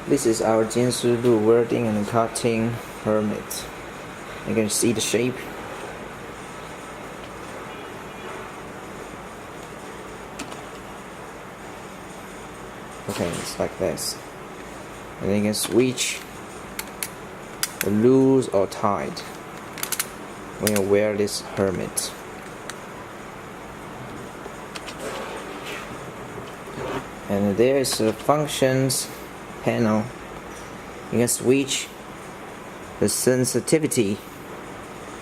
This is our Jinslu welding and cutting hermit. You can see the shape. Okay, it's like this. And then you can switch loose or tight when you wear this hermit. And there is a functions panel. You can switch the sensitivity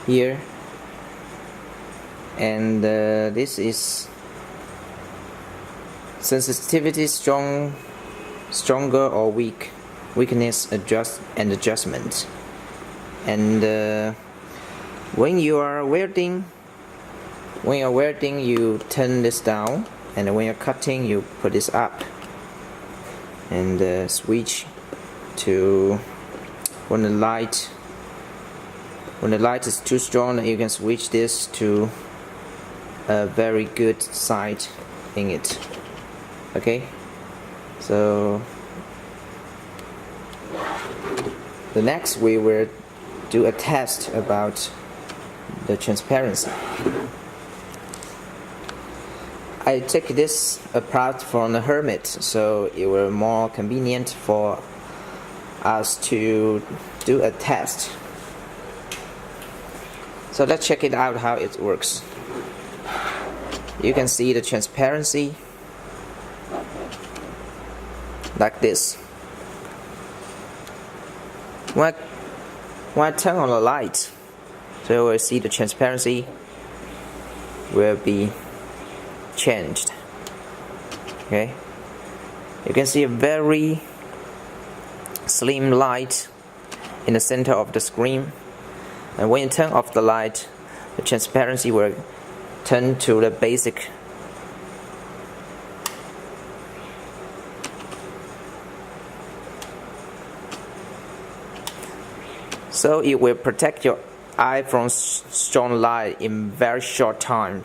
here, and this is sensitivity stronger or weakness adjustment. And when you are welding, you turn this down, and when you're cutting, you put this up, and switch to when the light is too strong. You can switch this to a very good side in it. Okay, so the next we will do a test about the transparency. I take this apart from the hermit, so it will more convenient for us to do a test. So let's check it out how it works. You can see the transparency like this. When I turn on the light, so you will see the transparency will be changed. Okay, you can see a very slim light in the center of the screen, and when you turn off the light, the transparency will turn to the basic. So it will protect your eye from strong light in very short time.